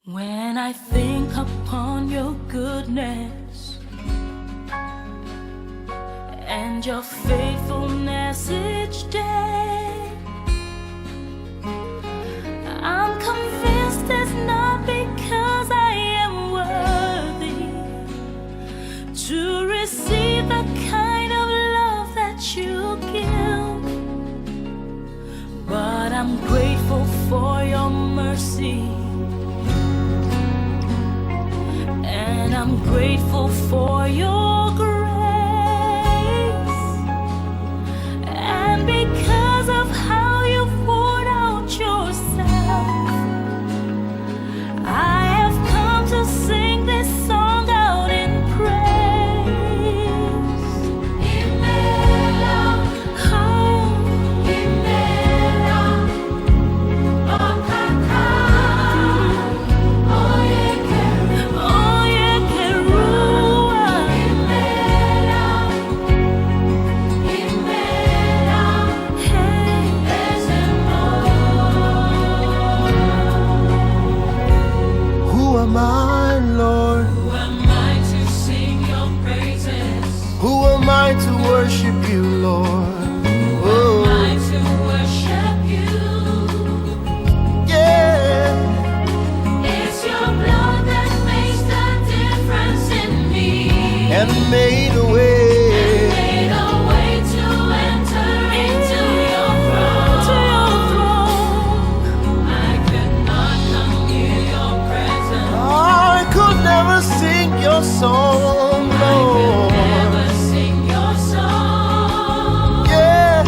When I think upon your goodness and your faithfulness each day, I'm convinced it's not because I am worthy to receive the kind of love that you give, but I'm grateful for your mercy. And I'm grateful for your grace, and because of how you poured out yourself, I have come to sing this song out in praise. Imela, oh, Imela, oh, Kaka, oh, my Lord, who am I to sing your praises? who am I to worship you, Lord? Who am I to worship you? Yeah, It's your blood that makes the difference in me, and made a way. made a way to enter into your throne. I could not come near your presence. I could never sing your song, Lord. Never sing your song. Yeah,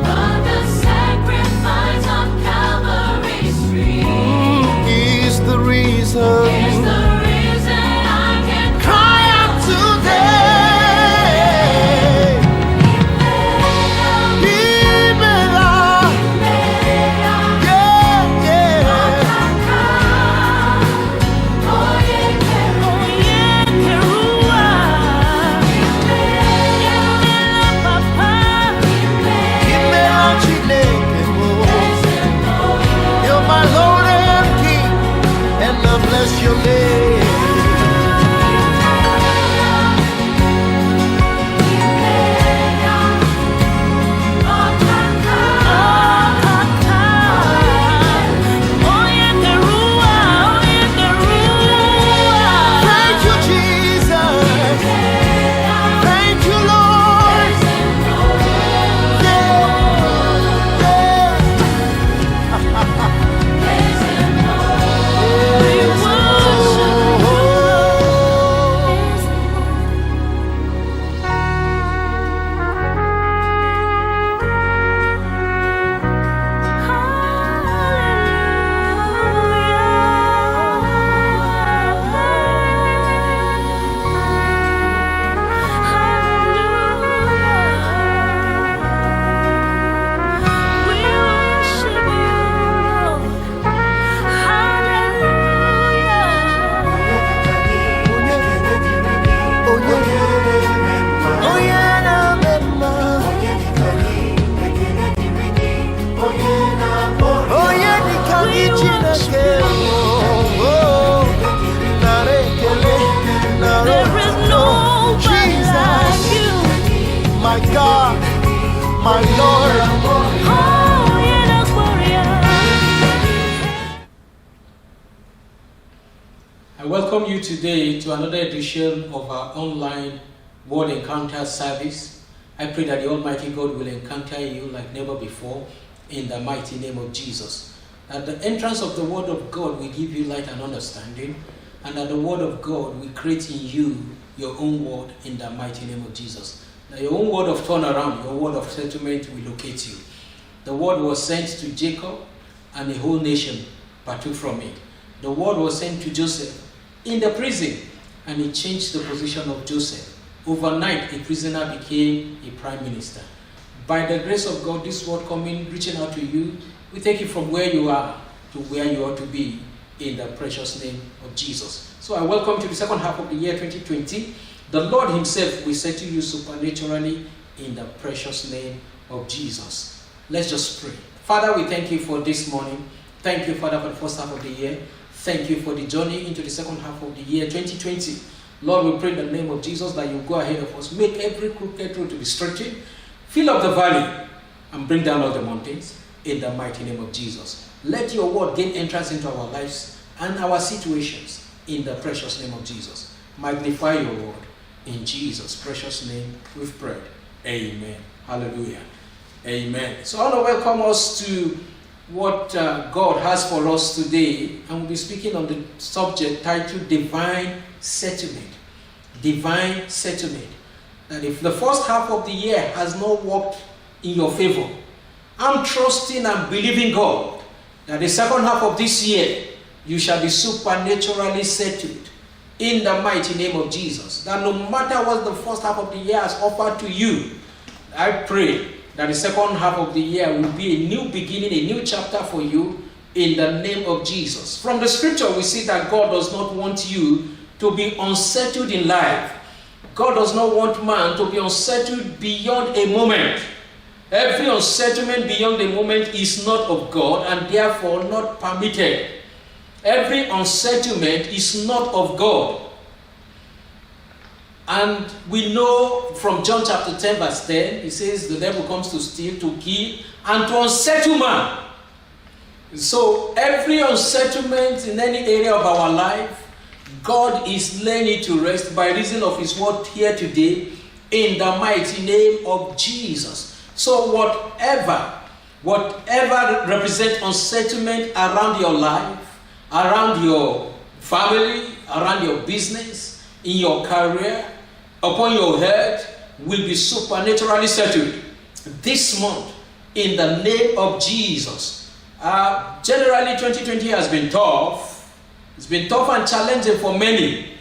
But the sacrifice on Calvary's tree is the reason. is the reason I can Cry out today. Imela, yeah, yeah. Imela Chineke mo. You're my Lord and King, and I bless your name. Thank you, Jesus. Thank you, Lord. My God, my Lord. I welcome you today to another edition of our online Word Encounter service. I pray that the Almighty God will encounter you like never before in the mighty name of Jesus. That the entrance of the Word of God will give you light and understanding, and that the Word of God will create in you your own word in the mighty name of Jesus. That your own word of turnaround, your word of settlement will locate you. The word was sent to Jacob, and the whole nation partook from it. The word was sent to Joseph in the prison, and it changed the position of Joseph. Overnight, a prisoner became a prime minister. By the grace of God, this word coming, reaching out to you, we take you from where you are to where you ought to be in the precious name of Jesus. So I welcome you to the second half of the year 2020. The Lord himself will settle you supernaturally in the precious name of Jesus. Let's just pray. Father, we thank you for this morning. Thank you, Father, for the first half of the year. Thank you for the journey into the second half of the year 2020. Lord, we pray in the name of Jesus that you go ahead of us. Make every crooked road to be straightened. Fill up the valley and bring down all the mountains in the mighty name of Jesus. Let your word gain entrance into our lives and our situations in the precious name of Jesus. Magnify your word. In Jesus' precious name we've prayed. Amen. Hallelujah. Amen. So I want to welcome us to what God has for us today. And we'll be speaking on the subject titled Divine Settlement. Divine Settlement. That if the first half of the year has not worked in your favor, I'm trusting and believing God that the second half of this year you shall be supernaturally settled in the mighty name of Jesus. That no matter what the first half of the year has offered to you, I pray that the second half of the year will be a new beginning, a new chapter for you in the name of Jesus. From the scripture we see that God does not want you to be unsettled in life. God does not want man to be unsettled beyond a moment. Every unsettlement beyond a moment is not of God and therefore not permitted. Every unsettlement is not of God. And we know from John chapter 10 verse 10, it says the devil comes to steal, to kill, and to unsettle man. So every unsettlement in any area of our life, God is laying it to rest by reason of his word here today in the mighty name of Jesus. So whatever represents unsettlement around your life, around your family, around your business, in your career, upon your head, will be supernaturally settled this month in the name of Jesus. Generally, 2020 has been tough. It's been tough and challenging for many.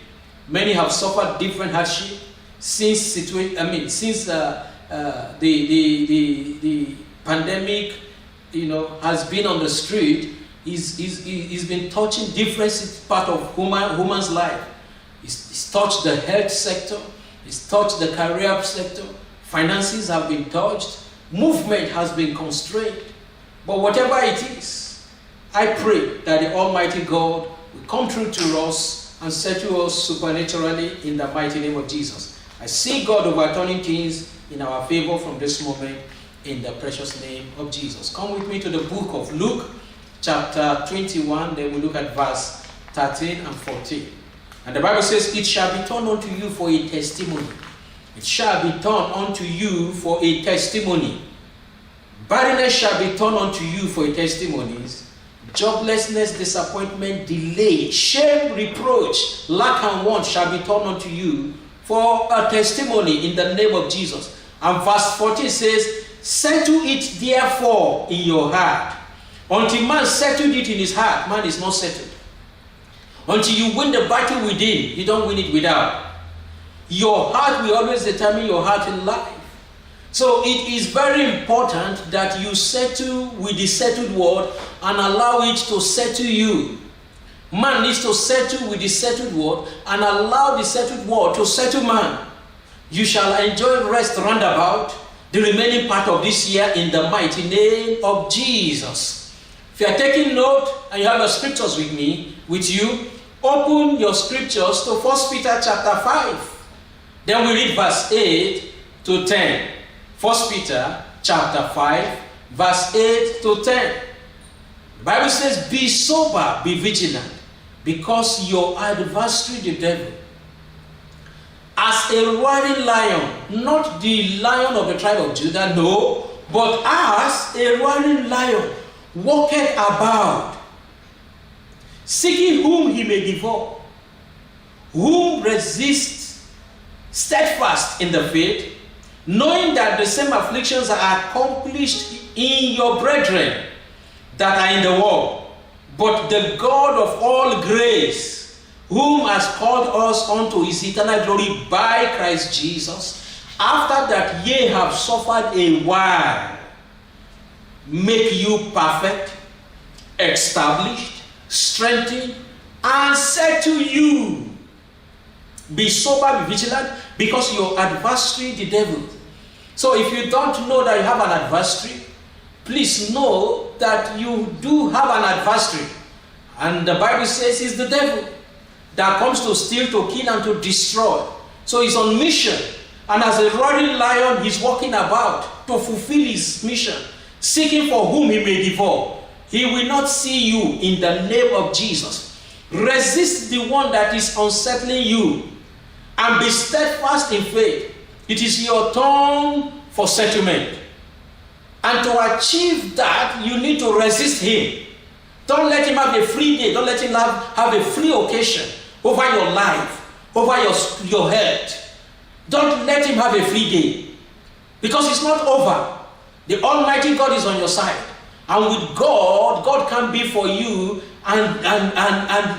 Many have suffered different hardship since the pandemic, has been on the street. He's been touching different part of human's life. It's touched the health sector. It's touched the career sector. Finances have been touched. Movement has been constrained. But whatever it is, I pray that the Almighty God will come through to us and settle us supernaturally in the mighty name of Jesus. I see God overturning things in our favor from this moment in the precious name of Jesus. Come with me to the book of Luke, chapter 21. Then we look at verse 13 and 14. And the Bible says, "It shall be turned unto you for a testimony." It shall be turned unto you for a testimony. Barrenness shall be turned unto you for a testimony. Joblessness, disappointment, delay, shame, reproach, lack and want shall be turned unto you for a testimony in the name of Jesus. And verse 14 says, "Settle it therefore in your heart." Until man settled it in his heart, man is not settled. Until you win the battle within, you don't win it without. Your heart will always determine your heart in life. So it is very important that you settle with the settled word and allow it to settle you. Man needs to settle with the settled word and allow the settled word to settle man. You shall enjoy rest roundabout the remaining part of this year in the mighty name of Jesus. If you are taking note and you have your scriptures with you, open your scriptures to 1 Peter chapter 5. Then we read verse 8 to 10. 1 Peter chapter 5, verse 8 to 10. The Bible says, "Be sober, be vigilant, because your adversary, the devil, as a roaring lion," not the lion of the tribe of Judah, no, but as a roaring lion, "walketh about, seeking whom he may devour. Whom resist steadfast in the faith, knowing that the same afflictions are accomplished in your brethren that are in the world. But the God of all grace, whom has called us unto his eternal glory by Christ Jesus, after that ye have suffered a while, make you perfect, established, strengthened, and settle you. Be sober, be vigilant, because your adversary, the devil." So if you don't know that you have an adversary, please know that you do have an adversary. And the Bible says it's the devil that comes to steal, to kill, and to destroy. So he's on mission. And as a roaring lion, he's walking about to fulfill his mission, seeking for whom he may devour. He will not see you in the name of Jesus. Resist the one that is unsettling you and be steadfast in faith. It is your turn for settlement. And to achieve that, you need to resist him. Don't let him have a free day. Don't let him have a free occasion over your life, over your health. Don't let him have a free day. Because it's not over. The Almighty God is on your side. And with God, God can be for you and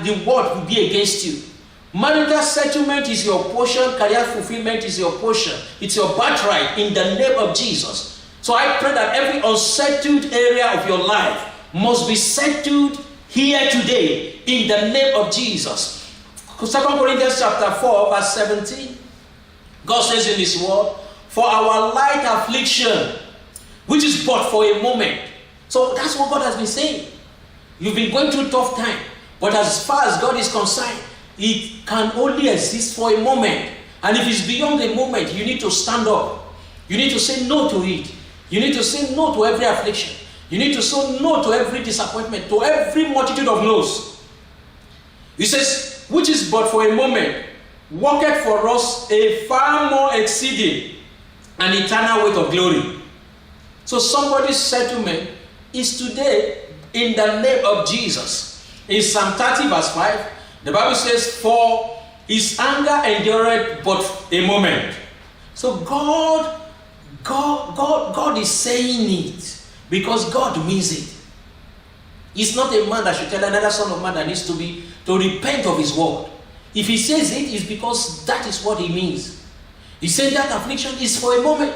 the world will be against you. Marital settlement is your portion. Career fulfillment is your portion. It's your birthright in the name of Jesus. So I pray that every unsettled area of your life must be settled here today in the name of Jesus. 2 Corinthians chapter 4 verse 17. God says in his word, for our light affliction, which is but for a moment. So that's what God has been saying. You've been going through tough time, but as far as God is concerned, it can only exist for a moment. And if it's beyond a moment, you need to stand up. You need to say no to it. You need to say no to every affliction. You need to say no to every disappointment, to every multitude of no's. He says, which is but for a moment, worketh for us a far more exceeding and eternal weight of glory. So somebody's settlement is today in the name of Jesus. In Psalm 30 verse 5, the Bible says, for his anger endureth but a moment. So God is saying it because God means it. He's not a man that should tell another son of man that needs to repent of his word. If he says it, it's because that is what he means. He said that affliction is for a moment.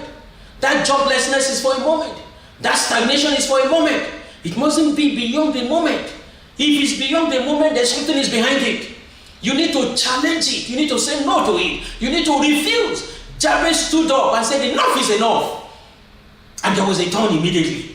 That joblessness is for a moment. That stagnation is for a moment. It mustn't be beyond the moment. If it's beyond the moment, there's something is behind it. You need to challenge it. You need to say no to it. You need to refuse. Jabez stood up and said, enough is enough. And there was a turn immediately.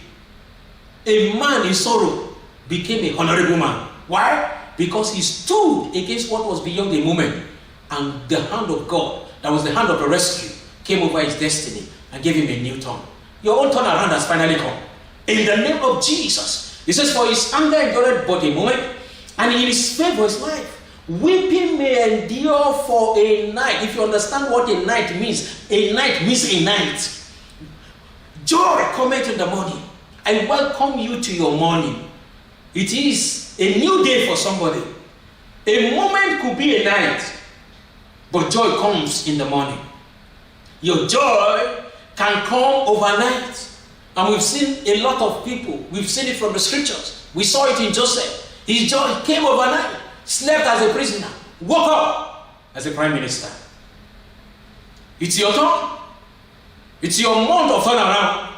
A man in sorrow became a honorable man. Why? Because he stood against what was beyond the moment. And the hand of God, that was the hand of the rescue, came over his destiny and gave him a new turn. Your own turnaround has finally come. In the name of Jesus. He says, for his anger endured but a moment, and in his favor is life. Weeping may endure for a night. If you understand what a night means a night. Joy cometh in the morning. I welcome you to your morning. It is a new day for somebody. A moment could be a night, but joy comes in the morning. Your joy can come overnight. And we've seen a lot of people. We've seen it from the scriptures. We saw it in Joseph. His joy came overnight. Slept as a prisoner. Woke up as a prime minister. It's your turn. It's your month of turnaround.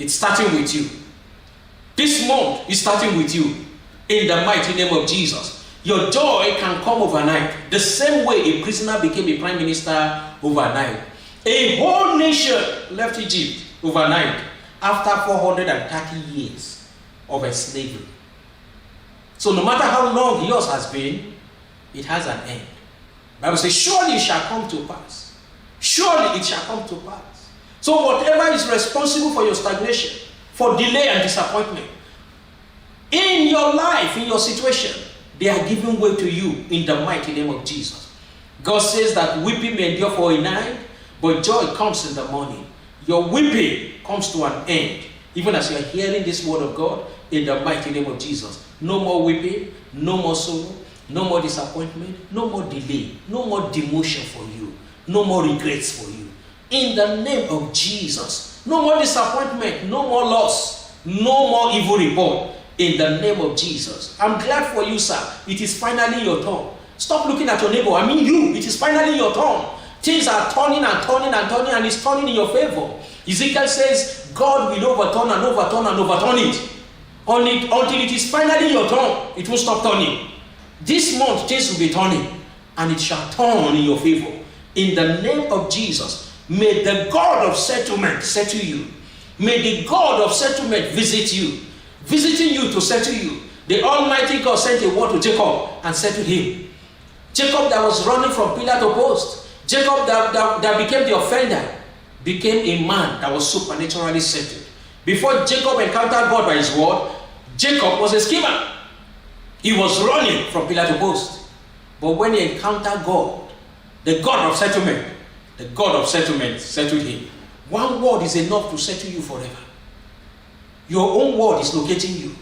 It's starting with you. This month is starting with you. In the mighty name of Jesus. Your joy can come overnight. The same way a prisoner became a prime minister overnight. A whole nation left Egypt overnight after 430 years of slavery. So no matter how long yours has been, it has an end. The Bible says, surely it shall come to pass. Surely it shall come to pass. So whatever is responsible for your stagnation, for delay and disappointment, in your life, in your situation, they are giving way to you in the mighty name of Jesus. God says that weeping may endure for a night, but joy comes in the morning. Your weeping comes to an end, even as you are hearing this word of God in the mighty name of Jesus. No more weeping, no more sorrow, no more disappointment, no more delay, no more demotion for you, no more regrets for you. In the name of Jesus, no more disappointment, no more loss, no more evil report. In the name of Jesus. I'm glad for you, sir. It is finally your turn. Stop looking at your neighbor. I mean you. It is finally your turn. Things are turning and turning and turning, and it's turning in your favor. Ezekiel says, God will overturn and overturn and overturn it. Until it is finally your turn, it will stop turning. This month, things will be turning, and it shall turn in your favor. In the name of Jesus, may the God of settlement settle you. May the God of settlement visit you, visiting you to settle you. The Almighty God sent a word to Jacob and settled him. Jacob that was running from pillar to post, Jacob that became the offender, became a man that was supernaturally settled. Before Jacob encountered God by his word, Jacob was a schemer. He was running from pillar to post. But when he encountered God, the God of settlement settled him. One word is enough to settle you forever. Your own word is locating you.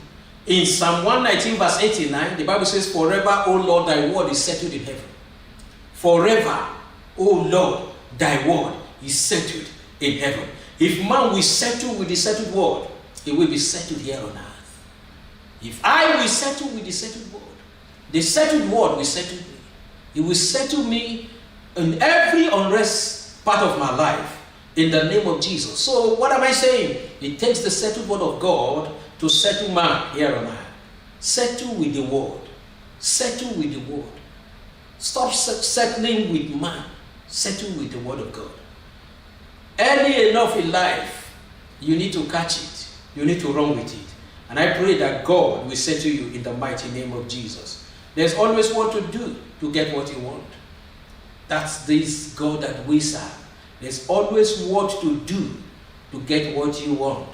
In Psalm 119 verse 89, the Bible says, forever, O Lord, thy word is settled in heaven. Forever, O Lord, thy word is settled in heaven. If man will settle with the settled word, it will be settled here on earth. If I will settle with the settled word will settle me. It will settle me in every unrest part of my life in the name of Jesus. So what am I saying? It takes the settled word of God to settle man here on earth. Settle with the word. Settle with the word. Stop settling with man. Settle with the word of God. Early enough in life, you need to catch it. You need to run with it. And I pray that God will settle you in the mighty name of Jesus. There's always what to do to get what you want. That's this God that we serve. There's always what to do to get what you want.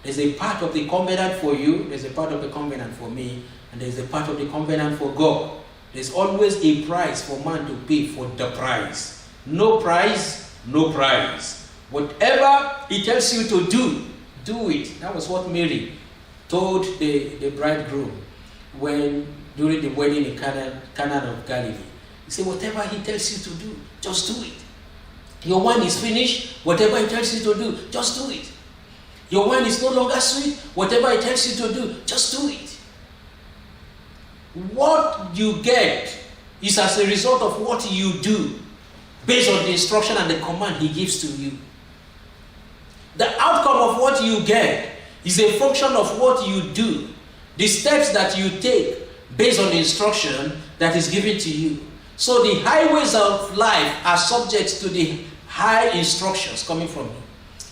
There's a part of the covenant for you, there's a part of the covenant for me, and there's a part of the covenant for God. There's always a price for man to pay for the price. No price, no prize. Whatever he tells you to do, do it. That was what Mary told the bridegroom during the wedding in Cana of Galilee. He said, whatever he tells you to do, just do it. Your wine is finished, whatever he tells you to do, just do it. Your wine is no longer sweet, whatever he tells you to do, just do it. What you get is as a result of what you do, based on the instruction and the command he gives to you. The outcome of what you get is a function of what you do, the steps that you take based on the instruction that is given to you. So the highways of life are subject to the high instructions coming from him.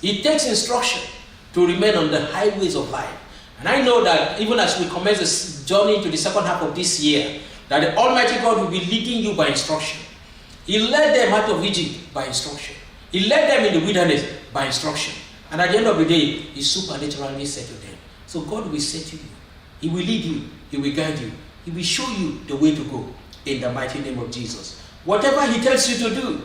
It takes instruction to remain on the highways of life. And I know that even as we commence this journey into the second half of this year, that the Almighty God will be leading you by instruction. He led them out of Egypt by instruction. He led them in the wilderness by instruction. And at the end of the day, he supernaturally settled them. So God will settle you. He will lead you. He will guide you. He will show you the way to go in the mighty name of Jesus. Whatever he tells you to do,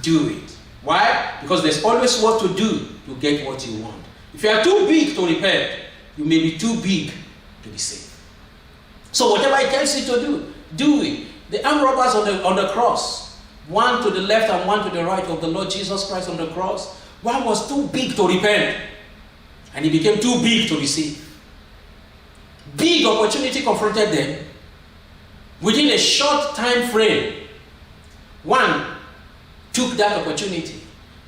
do it. Why? Because there's always what to do to get what you want. If you are too big to repent, you may be too big to be saved. So whatever he tells you to do, do it. The armed robbers on the cross, one to the left and one to the right of the Lord Jesus Christ on the cross, one was too big to repent, and he became too big to be saved. Big opportunity confronted them. Within a short time frame, one took that opportunity,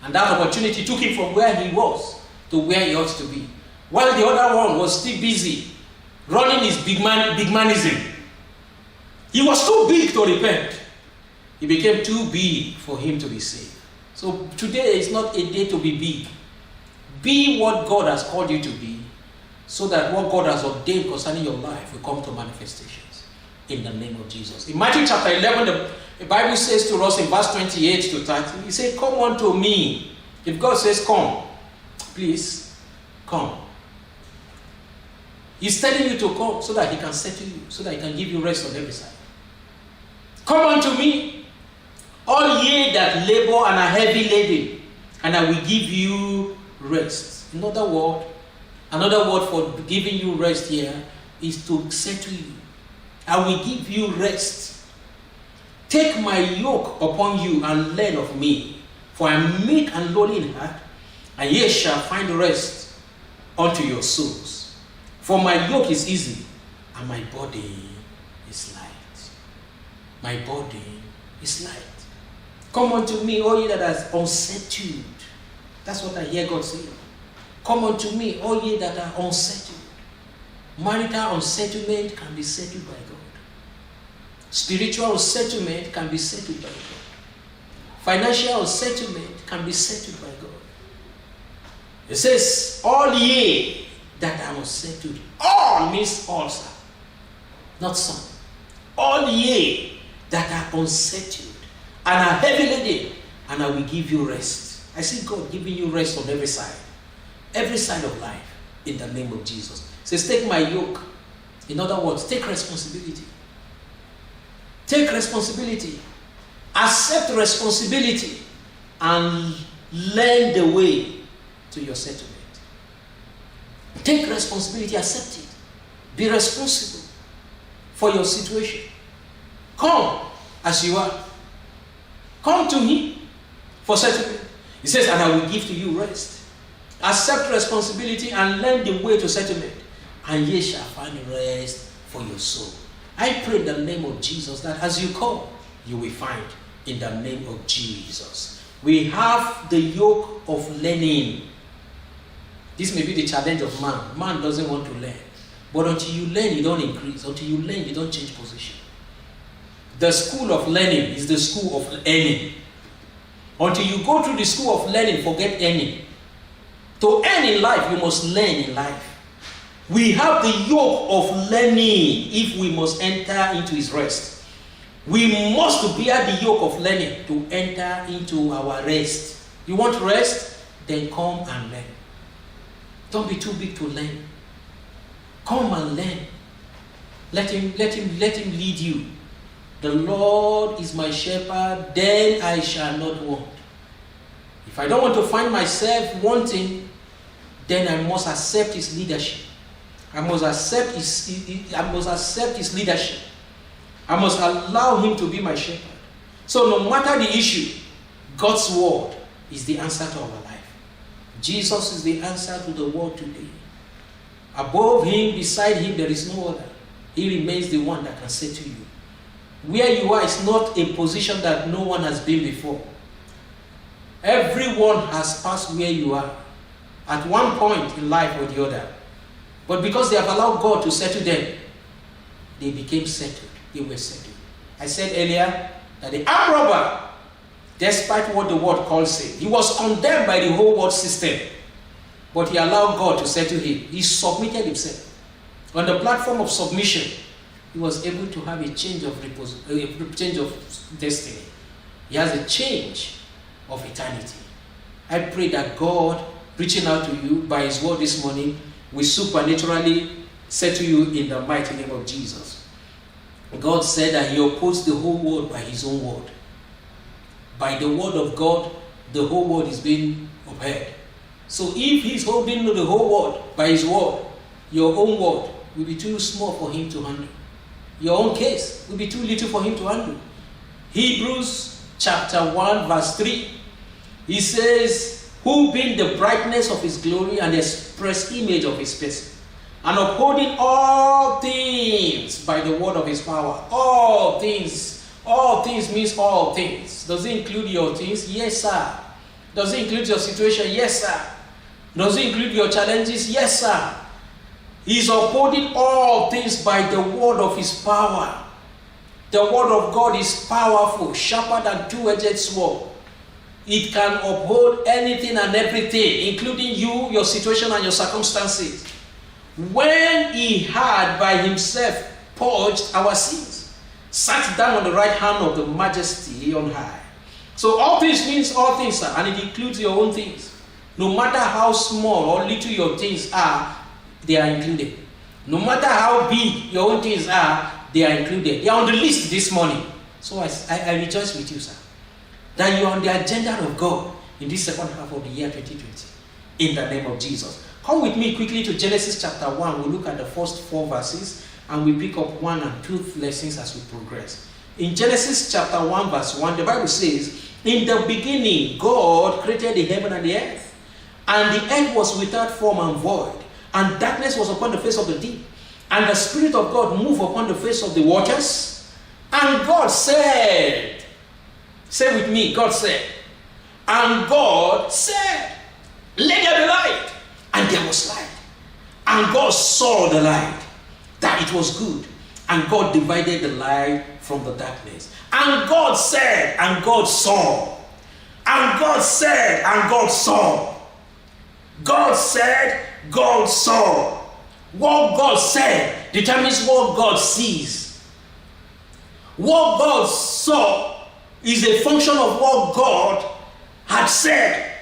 and that opportunity took him from where he was to where he ought to be. While the other one was still busy running his big manism. He was too big to repent. He became too big for him to be saved. So today is not a day to be big. Be what God has called you to be, so that what God has ordained concerning your life will come to manifestations in the name of Jesus. In Matthew chapter 11, the Bible says to us in verse 28 to 30, he said, come unto me. If God says come, please come. He's telling you to come so that he can settle you, so that he can give you rest on every side. Come unto me, all ye that labor and are heavy laden, and I will give you rest. Another word for giving you rest here is to settle you. I will give you rest. Take my yoke upon you and learn of me, for I am meek and lowly in heart, and ye shall find rest unto your souls. For my yoke is easy, and my body is light. My body is light. Come unto me, all ye that are unsettled. That's what I hear God say. Come unto me, all ye that are unsettled. Marital unsettlement can be settled by God. Spiritual unsettlement can be settled by God. Financial unsettlement can be settled by God. It says, all ye that are unsettled. All means all, sir. Not some. All ye that are unsettled and are heavy laden, and I will give you rest. I see God giving you rest on every side of life, in the name of Jesus. It says, take my yoke. In other words, take responsibility. Take responsibility. Accept responsibility and learn the way to your settlement. Take responsibility, accept it. Be responsible for your situation. Come as you are. Come to Him for settlement. He says, and I will give to you rest. Accept responsibility and learn the way to settlement, and ye shall find rest for your soul. I pray in the name of Jesus that as you come, you will find in the name of Jesus. We have the yoke of learning. This may be the challenge of man. Man doesn't want to learn. But until you learn, you don't increase. Until you learn, you don't change position. The school of learning is the school of earning. Until you go through the school of learning, forget earning. To earn in life, you must learn in life. We have the yoke of learning if we must enter into His rest. We must bear the yoke of learning to enter into our rest. You want rest? Then come and learn. Don't be too big to learn. Come and learn. Let him lead you. The Lord is my shepherd, then I shall not want. If I don't want to find myself wanting, then I must accept His leadership. I must accept His leadership. I must allow Him to be my shepherd. So no matter the issue, God's word is the answer to our life. Jesus is the answer to the world today. Above Him, beside Him, there is no other. He remains the one that can say to you, where you are is not a position that no one has been before. Everyone has passed where you are at one point in life or the other. But because they have allowed God to settle them, they became settled. They were settled. I said earlier that the armed robber, despite what the word calls him, he was condemned by the whole world system. But he allowed God to settle him. He submitted himself. On the platform of submission, he was able to have a change of destiny. He has a change of eternity. I pray that God, reaching out to you by His word this morning, will supernaturally settle you in the mighty name of Jesus. God said that He upholds the whole world by His own word. By the word of God, the whole world is being upheld. So if He's holding the whole world by His word, your own word will be too small for Him to handle. Your own case will be too little for Him to handle. Hebrews chapter 1 verse 3. He says, who being the brightness of His glory and the express image of His person, and upholding all things by the word of His power. All things. All things means all things. Does it include your things? Yes, sir. Does it include your situation? Yes, sir. Does it include your challenges? Yes, sir. He's upholding all things by the word of His power. The word of God is powerful, sharper than two-edged sword. It can uphold anything and everything, including you, your situation, and your circumstances. When He had by Himself purged our sins, sat down on the right hand of the Majesty on high. So all things means all things, sir, and it includes your own things. No matter how small or little your things are, they are included. No matter how big your own things are, they are included. They are on the list this morning. So I rejoice with you, sir, that you are on the agenda of God in this second half of the year 2020. In the name of Jesus. Come with me quickly to Genesis chapter 1. We'll look at the first 4 verses and we pick up 1 and 2 lessons as we progress. In Genesis chapter 1 verse 1, the Bible says, in the beginning, God created the heaven and the earth. And the earth was without form and void, and darkness was upon the face of the deep. And the Spirit of God moved upon the face of the waters. And God said, say with me, God said, and God said, let there be light. And there was light. And God saw the light, that it was good. And God divided the light from the darkness. And God said, and God saw. And God said, and God saw. God said, God saw. What God said determines what God sees. What God saw is a function of what God had said.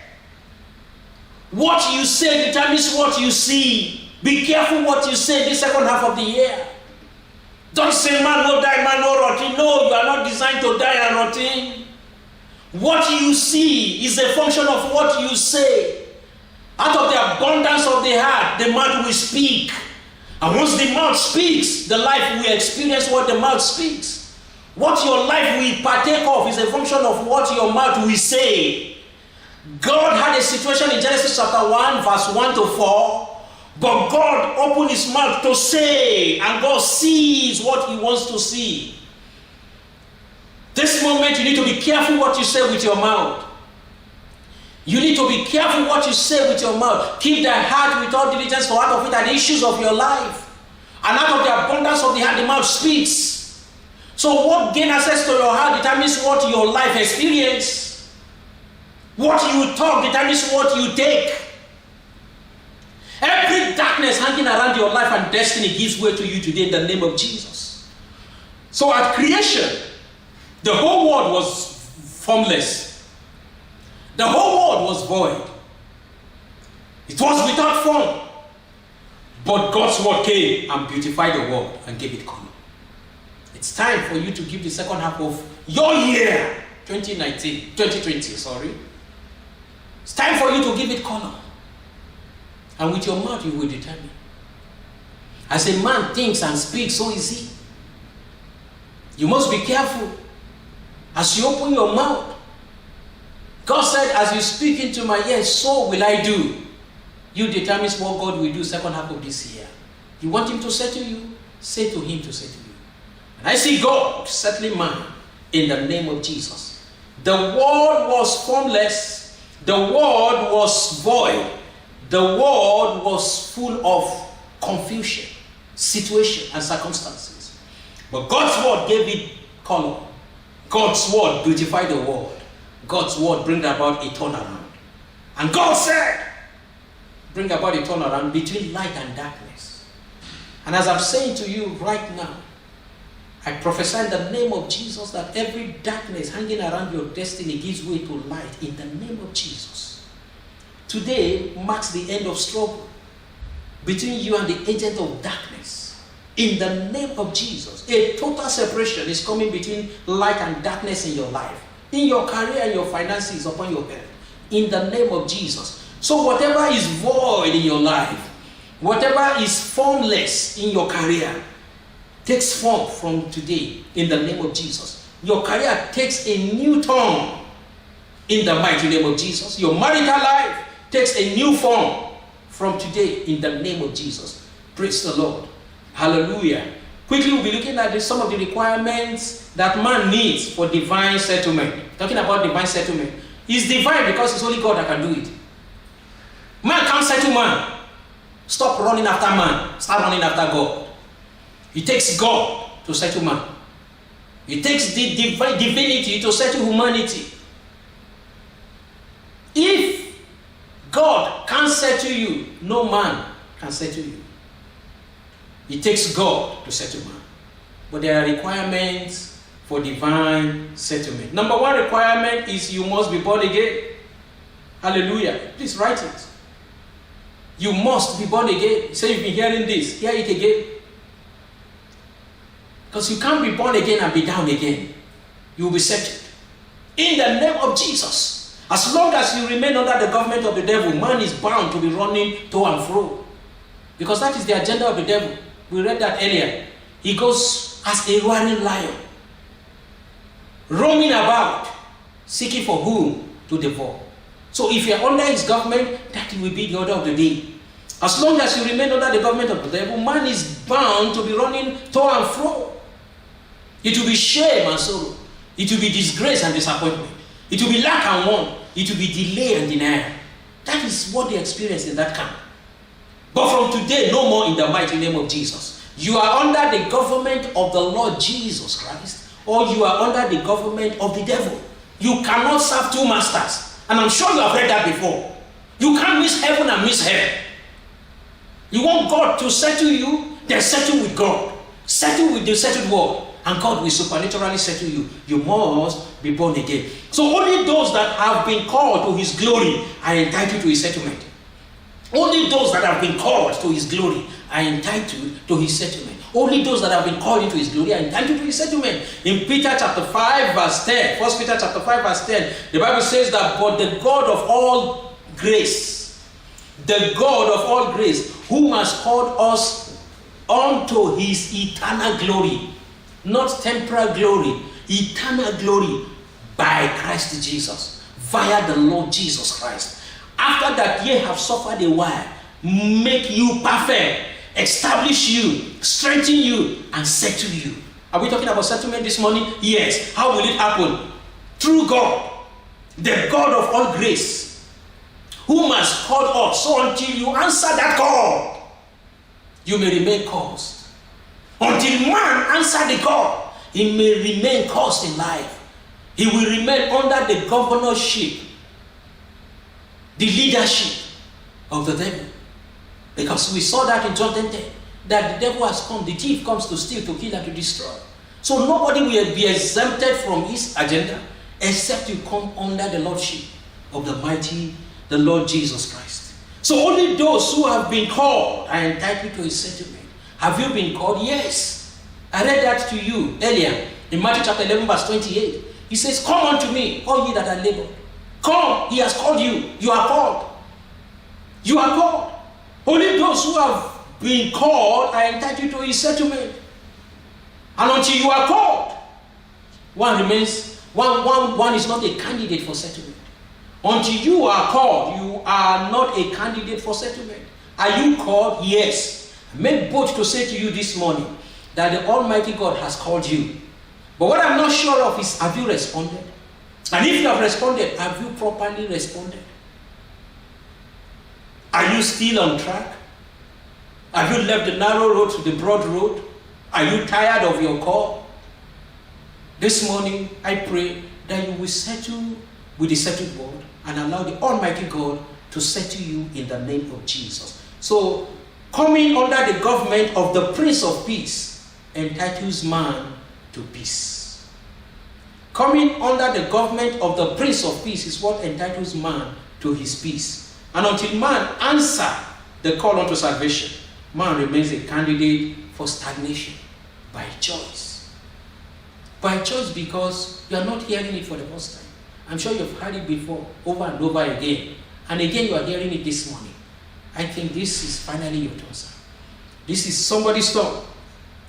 What you say determines what you see. Be careful what you say this second half of the year. Don't say, man no die, man no rotting. No, you are not designed to die and rotting. What you see is a function of what you say. Out of the abundance of the heart, the mouth will speak. And once the mouth speaks, the life will experience what the mouth speaks. What your life will partake of is a function of what your mouth will say. God had a situation in Genesis chapter 1, verse 1 to 4. But God opened his mouth to say, and God sees what he wants to see. This moment you need to be careful what you say with your mouth. You need to be careful what you say with your mouth. Keep the heart with all diligence, for out of it are the issues of your life. And out of the abundance of the heart, the mouth speaks. So what gain access to your heart determines what your life experience. What you talk determines what you take. Every darkness hanging around your life and destiny gives way to you today in the name of Jesus. So at creation, the whole world was formless. The whole world was void. It was without form. But God's word came and beautified the world and gave it color. It's time for you to give the second half of your year, 2020, sorry. It's time for you to give it color. And with your mouth you will determine. As a man thinks and speaks, so is he. You must be careful. As you open your mouth, God said, as you speak into my ears, so will I do. You determine what God will do second half of this year. You want him to say to you, say to him to say to you. And I see God settling man in the name of Jesus. The world was formless. The world was void. The world was full of confusion, situation, and circumstances. But God's word gave it color. God's word beautified the world. God's word bring about a turnaround. And God said, bring about a turnaround between light and darkness. And as I'm saying to you right now, I prophesy in the name of Jesus that every darkness hanging around your destiny gives way to light in the name of Jesus. Today marks the end of struggle between you and the agent of darkness. In the name of Jesus, a total separation is coming between light and darkness in your life, in your career and your finances upon your head. In the name of Jesus. So whatever is void in your life, whatever is formless in your career, takes form from today in the name of Jesus. Your career takes a new turn in the mighty name of Jesus. Your marital life takes a new form from today in the name of Jesus. Praise the Lord. Hallelujah. Quickly, we'll be looking at some of the requirements that man needs for divine settlement. Talking about divine settlement. It's divine because it's only God that can do it. Man can't settle man. Stop running after man. Start running after God. It takes God to settle man. It takes the divinity to settle humanity. If God can't settle you, no man can settle you. It takes God to settle man. But there are requirements for divine settlement. Number one requirement is you must be born again. Hallelujah. Please write it. You must be born again. Say you've been hearing this. Hear it again. Because you can't be born again and be down again. You will be settled. In the name of Jesus. As long as you remain under the government of the devil, man is bound to be running to and fro. Because that is the agenda of the devil. We read that earlier. He goes as a roaring lion, roaming about, seeking for whom to devour. So if you are under his government, that will be the order of the day. As long as you remain under the government of the devil, man is bound to be running to and fro. It will be shame and sorrow. It will be disgrace and disappointment. It will be lack and want. It will be delay and denial. That is what they experienced in that camp. But from today, no more in the mighty name of Jesus. You are under the government of the Lord Jesus Christ, or you are under the government of the devil. You cannot serve two masters. And I'm sure you have read that before. You can't miss heaven and miss hell. You want God to settle you, then settle with God. Settle with the settled world, and God will supernaturally settle you. You must be born again. So only those that have been called to his glory are entitled to his settlement. Only those that have been called to his glory are entitled to his settlement. Only those that have been called into his glory are entitled to his settlement. In Peter chapter 5 verse 10, 1 Peter chapter 5 verse 10, the Bible says that, but the God of all grace, the God of all grace, whom has called us unto his eternal glory, not temporal glory, eternal glory by Christ Jesus, via the Lord Jesus Christ. After that ye have suffered a while, make you perfect, establish you, strengthen you, and settle you. Are we talking about settlement this morning? Yes. How will it happen? Through God, the God of all grace, whom has called us. So until you answer that call, you may remain cursed. Until man answer the call, he may remain cursed in life. He will remain under the governorship, the leadership of the devil. Because we saw that in John 10:10, that the devil has come, the thief comes to steal, to kill, and to destroy. So nobody will be exempted from his agenda except you come under the lordship of the mighty, the Lord Jesus Christ. So only those who have been called are entitled to his settlement. Have you been called? Yes. I read that to you earlier in Matthew chapter 11 verse 28. He says, come unto me, all ye that are labored. Come, he has called you. You are called. You are called. Only those who have been called are entitled to his settlement. And until you are called, one is not a candidate for settlement. Until you are called, you are not a candidate for settlement. Are you called? Yes. I made bold to say to you this morning that the Almighty God has called you. But what I'm not sure of is, have you responded? And if you have responded, have you properly responded? Are you still on track? Have you left the narrow road to the broad road? Are you tired of your call? This morning, I pray that you will settle with the settled world and allow the Almighty God to settle you in the name of Jesus. So, coming under the government of the Prince of Peace entitles man to peace. Coming under the government of the Prince of Peace is what entitles man to his peace. And until man answer the call unto salvation, man remains a candidate for stagnation by choice. By choice because you are not hearing it for the first time. I'm sure you've heard it before, over and over again. And again you are hearing it this morning. I think this is finally your turn, sir. This is somebody's turn.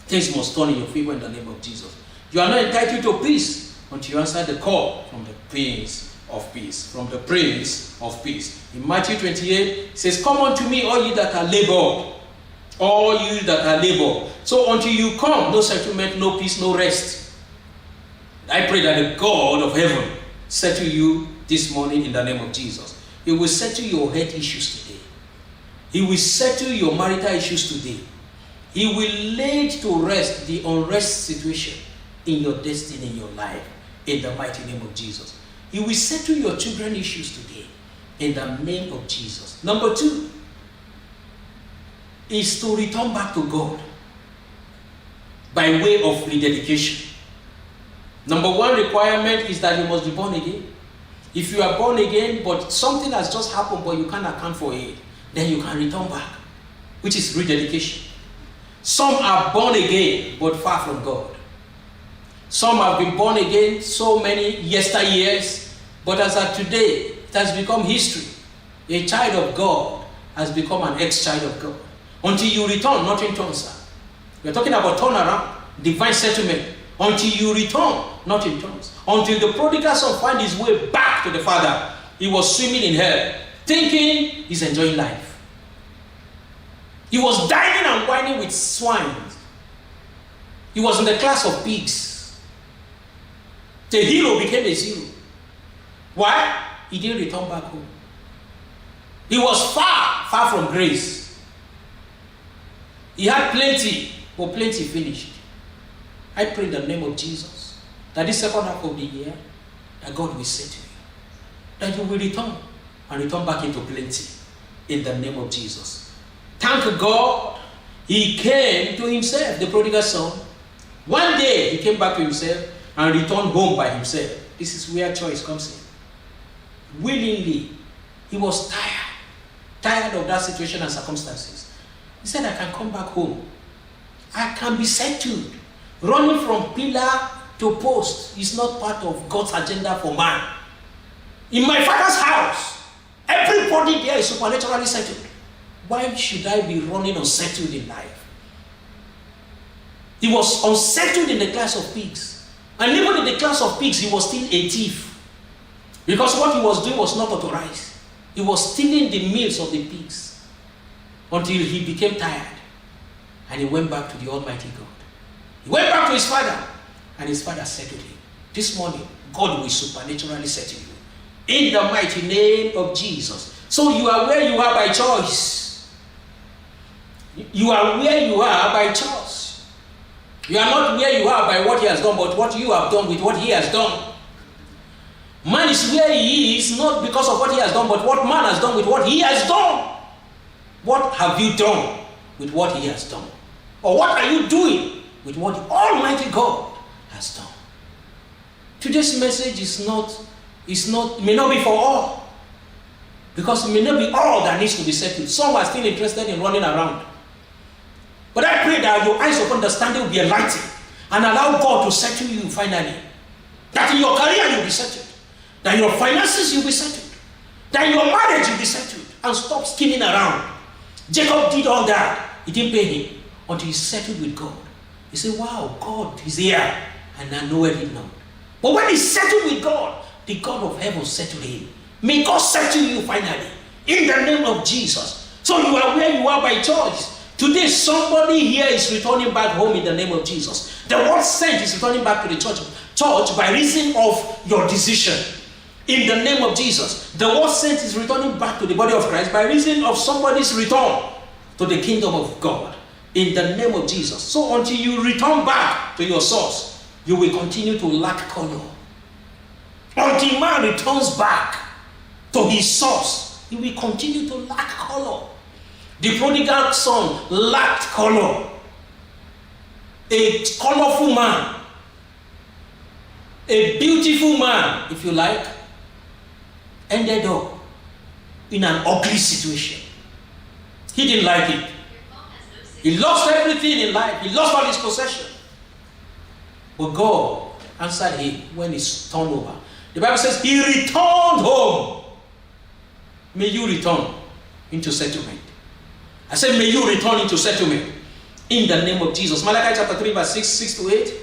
Things must turn in your favor in the name of Jesus. You are not entitled to peace until you answer the call from the Prince of Peace. From the Prince of Peace. In Matthew 28, it says, come unto me, all ye that are labored. All you that are labored. So until you come, no settlement, no peace, no rest. I pray that the God of heaven settle you this morning in the name of Jesus. He will settle your health issues today. He will settle your marital issues today. He will lay to rest the unrest situation in your destiny, in your life, in the mighty name of Jesus. He will settle your children issues today, in the name of Jesus. Number 2 is to return back to God by way of rededication. Number 1 requirement is that you must be born again. If you are born again, but something has just happened, but you can't account for it, then you can return back, which is rededication. Some are born again, but far from God. Some have been born again so many yesteryears, but as of today, it has become history. A child of God has become an ex-child of God. Until you return, not in tongues, sir. We're talking about turnaround, divine settlement. Until you return, not in tongues. Until the prodigal son find his way back to the Father. He was swimming in hell, thinking he's enjoying life. He was dining and whining with swine. He was in the class of pigs. The hero became a zero. Why? He didn't return back home. He was far from grace. He had plenty, but plenty finished. I pray in the name of Jesus that this second half of the year, that God will say to you, that you will return and return back into plenty in the name of Jesus. Thank God he came to himself, the prodigal son. One day he came back to himself and returned home by himself. This is where choice comes in. Willingly, he was tired of that situation and circumstances. He said, I can come back home. I can be settled. Running from pillar to post is not part of God's agenda for man. In my Father's house, everybody there is supernaturally settled. Why should I be running unsettled in life? He was unsettled in the class of pigs. And even in the class of pigs, he was still a thief. Because what he was doing was not authorized. He was stealing the meals of the pigs until he became tired. And he went back to the Almighty God. He went back to his father, and his father settled him. This morning, God will supernaturally settle you. In the mighty name of Jesus. So you are where you are by choice. You are where you are by choice. You are not where you are by what he has done, but what you have done with what he has done. Man is where he is not because of what he has done, but what man has done with what he has done. What have you done with what he has done? Or what are you doing with what the Almighty God has done? Today's message may not be for all. Because it may not be all that needs to be settled. Some are still interested in running around. But I pray that your eyes of understanding will be enlightened and allow God to settle you finally. That in your career you'll be settled. That in your finances you'll be settled. That in your marriage you'll be settled. And stop scheming around. Jacob did all that. It didn't pay him until he settled with God. He said, wow, God is here. And I know it not. But when he settled with God, the God of heaven settled him. May God settle you finally. In the name of Jesus. So you are where you are by choice. Today somebody here is returning back home in the name of Jesus. The word sent is returning back to the church by reason of your decision. In the name of Jesus. The word sent is returning back to the body of Christ by reason of somebody's return to the kingdom of God. In the name of Jesus. So until you return back to your source, you will continue to lack color. Until man returns back to his source, he will continue to lack color. The prodigal son lacked color. A colorful man, a beautiful man, if you like, ended up in an ugly situation. He didn't like it. He lost everything in life. He lost all his possession. But God answered him when he's turned over. The Bible says he returned home. May you return into settlement. I said, may you return into settlement in the name of Jesus. Malachi chapter 3, verse 6 to 8.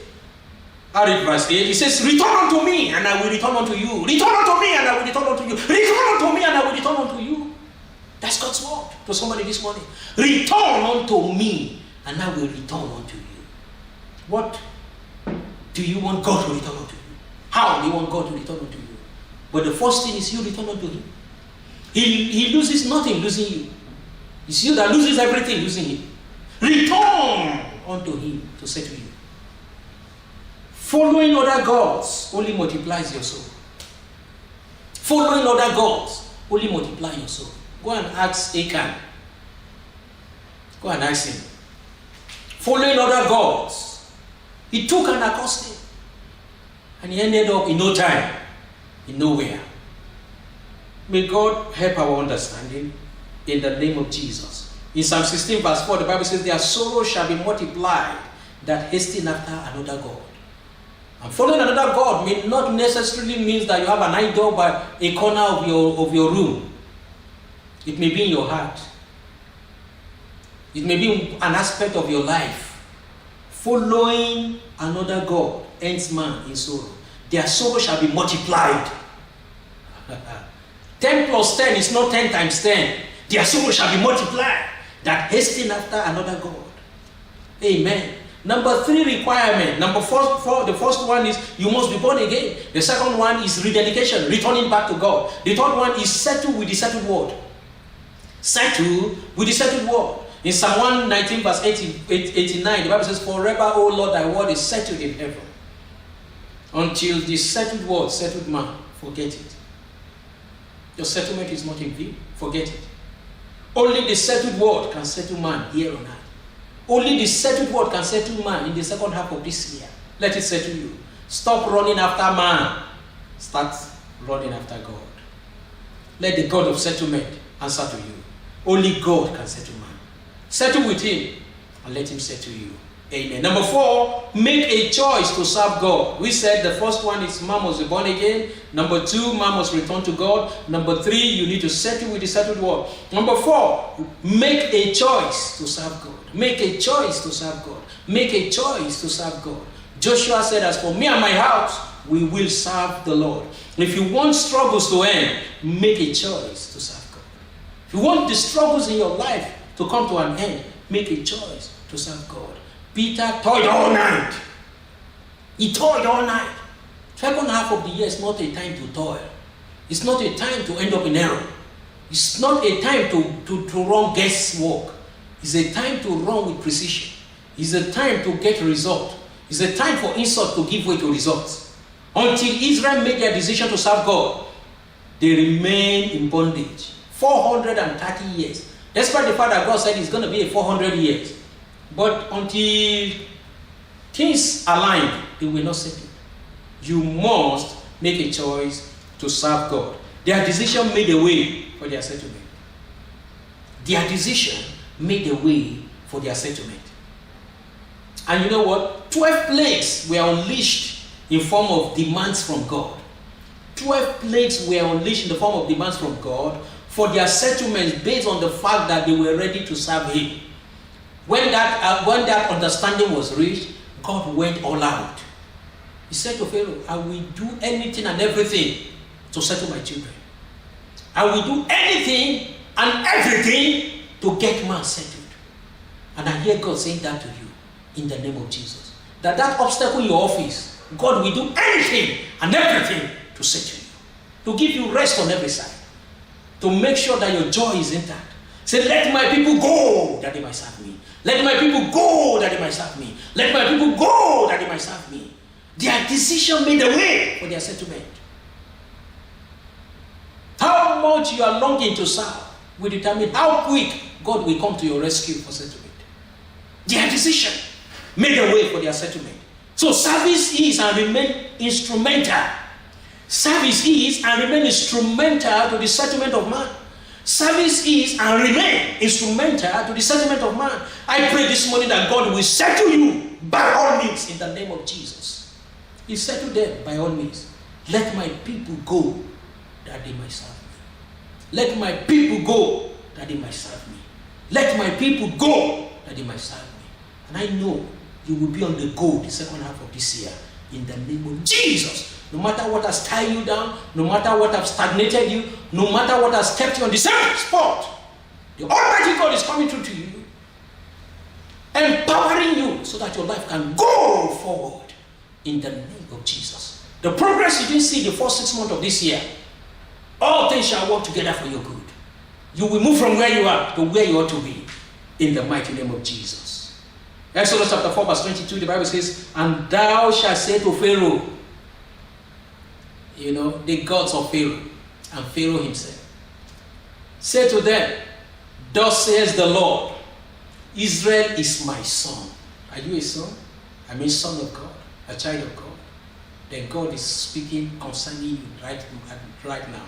I read verse 8. He says, return unto me, and I will return unto you. Return unto me, and I will return unto you. Return unto me, and I will return unto you. That's God's word to somebody this morning. Return unto me, and I will return unto you. What do you want God to return unto you? How do you want God to return unto you? But the first thing is you return unto him. He loses nothing losing you. It's you that loses everything losing him. Return unto him to settle you. Following other gods only multiplies your soul. Following other gods only multiply your soul. Go and ask Achan. Go and ask him. Following other gods, he took an acoustic. And he ended up in no time, in nowhere. May God help our understanding in the name of Jesus. In Psalm 16 verse 4, the Bible says, their sorrow shall be multiplied that hasten after another God. And following another God may not necessarily mean that you have an idol by a corner of your room. It may be in your heart. It may be an aspect of your life. Following another God ends man in sorrow. Their sorrow shall be multiplied. 10 plus 10 is not 10 times 10. Their sorrow shall be multiplied that hasten after another God. Amen. Number 3 requirement. The first one is you must be born again. The second one is rededication, returning back to God. The third one is settle with the settled word. Settle with the settled word. In Psalm 119 verse 89, the Bible says, forever, O Lord, thy word is settled in heaven. Until the settled word, settled man, forget it. Your settlement is not in view. Forget it. Only the settled word can settle man here on earth. Only the settled word can settle man in the second half of this year. Let it settle you. Stop running after man. Start running after God. Let the God of settlement answer to you. Only God can settle man. Settle with him and let him settle you. Amen. Number 4, make a choice to serve God. We said the first one is man must be born again. Number 2, man must return to God. Number 3, you need to settle with the settled word. Number 4, make a choice to serve God. Make a choice to serve God. Make a choice to serve God. Joshua said, as for me and my house, we will serve the Lord. If you want struggles to end, make a choice to serve God. If you want the struggles in your life to come to an end, make a choice to serve God. Peter toiled all night. He toiled all night. Second half of the year is not a time to toil. It's not a time to end up in error. It's not a time to run guesswork. It's a time to run with precision. It's a time to get a result. It's a time for insult to give way to results. Until Israel made their decision to serve God, they remained in bondage. 430 years. Despite the fact that God said it's going to be a 400 years. But until things aligned, they will not settle. You must make a choice to serve God. Their decision made a way for their settlement. Their decision made a way for their settlement. And you know what? 12 plagues were unleashed in form of demands from God. 12 plagues were unleashed in the form of demands from God for their settlements based on the fact that they were ready to serve Him. When that understanding was reached, God went all out. He said to Pharaoh, I will do anything and everything to settle my children. I will do anything and everything to get man settled. And I hear God saying that to you in the name of Jesus. That obstacle in your office, God will do anything and everything to settle you. To give you rest on every side. To make sure that your joy is intact. Say, let my people go that they might serve me. Let my people go that they might serve me. Let my people go that they might serve me. Their decision made a way for their settlement. How much you are longing to serve will determine how quick God will come to your rescue for settlement. Their decision made a way for their settlement. So service is and remain instrumental. Service is and remain instrumental to the settlement of man. Service is and remain instrumental to the settlement of man. I pray this morning that God will settle you by all means in the name of Jesus. He settled them by all means. Let my people go that they might serve me. Let my people go that they might serve me. Let my people go that they might serve me. And I know you will be on the go the second half of this year in the name of Jesus. No matter what has tied you down, no matter what has stagnated you, no matter what has kept you on the same spot, the Almighty God is coming through to you, empowering you so that your life can go forward in the name of Jesus. The progress you didn't see the first 6 months of this year, all things shall work together for your good. You will move from where you are to where you ought to be in the mighty name of Jesus. Exodus chapter 4 verse 22, the Bible says, and thou shalt say to Pharaoh, the gods of Pharaoh and Pharaoh himself, say to them, thus says the Lord, Israel is my son. Are you a son? I mean son of God, a child of God. Then God is speaking concerning you right now.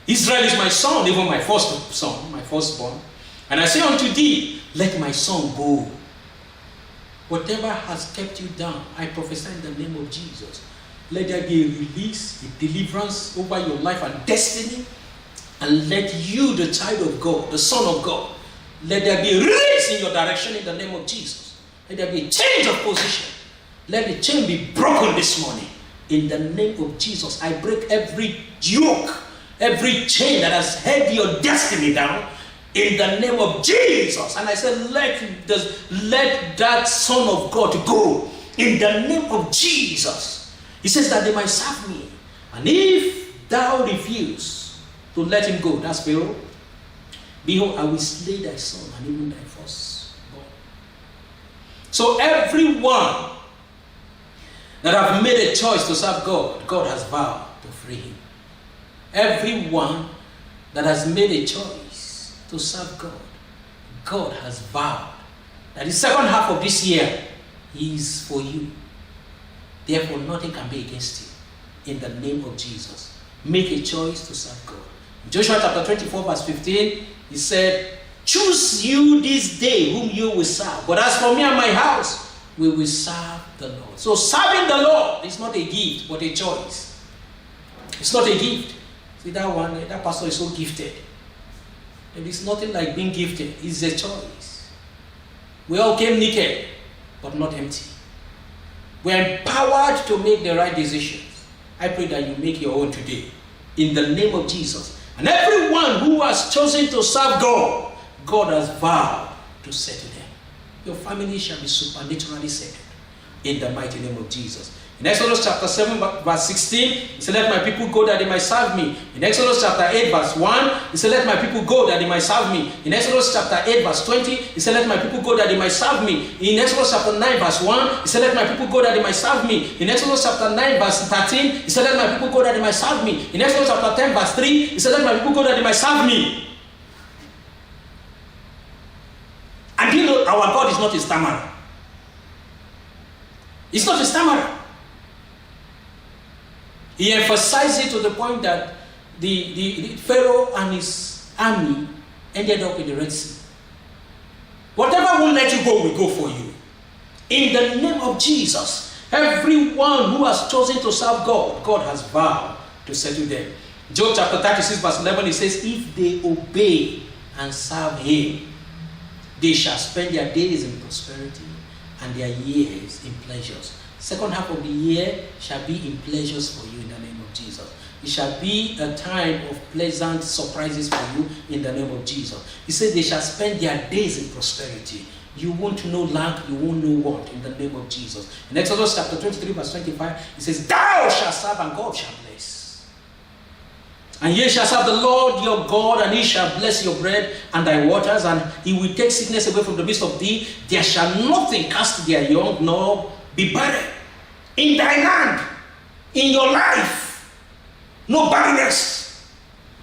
Israel is my son, even my first son, my firstborn. And I say unto thee, let my son go. Whatever has kept you down, I prophesy in the name of Jesus. Let there be a release, a deliverance over your life and destiny. And let you, the child of God, the son of God, let there be a release in your direction in the name of Jesus. Let there be a change of position. Let the chain be broken this morning. In the name of Jesus, I break every yoke, every chain that has held your destiny down. In the name of Jesus. And I said, let that son of God go. In the name of Jesus. He says that they might serve me. And if thou refuse to let him go, that's Pharaoh, behold, I will slay thy son and even thy firstborn. So everyone that have made a choice to serve God, God has vowed to free him. Everyone that has made a choice to serve God, God has vowed that the second half of this year is for you. Therefore, nothing can be against you. In the name of Jesus, make a choice to serve God. Joshua chapter 24 verse 15, he said, choose you this day whom you will serve. But as for me and my house, we will serve the Lord. So serving the Lord is not a gift, but a choice. It's not a gift. See, that pastor is so gifted. There is nothing like being gifted. It's a choice. We all came naked, but not empty. We are empowered to make the right decisions. I pray that you make your own today, in the name of Jesus. And everyone who has chosen to serve God, God has vowed to settle them. Your family shall be supernaturally settled, in the mighty name of Jesus. In Exodus chapter 7 verse 16, he said, let my people go that they might serve me. In Exodus chapter 8 verse 1, he said, let my people go that they might serve me. In Exodus chapter 8 verse 20, he said, let my people go that they might serve me. In Exodus chapter 9 verse 1, he said, let my people go that they might serve me. In Exodus chapter 9 verse 13, he said, let my people go that they might serve me. In Exodus chapter 10 verse 3, he said, let my people go that they might serve me. And you know, our God is not a stammerer. He's not a stammerer. He emphasized it to the point that the Pharaoh and his army ended up in the Red Sea. Whatever will let you go will go for you. In the name of Jesus, everyone who has chosen to serve God, God has vowed to settle them. Job chapter 36 verse 11, it says, if they obey and serve him, they shall spend their days in prosperity and their years in pleasures. Second half of the year shall be in pleasures for you in the name of Jesus. It shall be a time of pleasant surprises for you in the name of Jesus. He said they shall spend their days in prosperity. You won't know lack, you won't know want in the name of Jesus. In Exodus chapter 23 verse 25, it says, thou shalt serve and God shall bless. And ye shall serve the Lord your God, and he shall bless your bread and thy waters, and he will take sickness away from the midst of thee. There shall nothing cast their young, nor be barren in thy land, in your life. No barrenness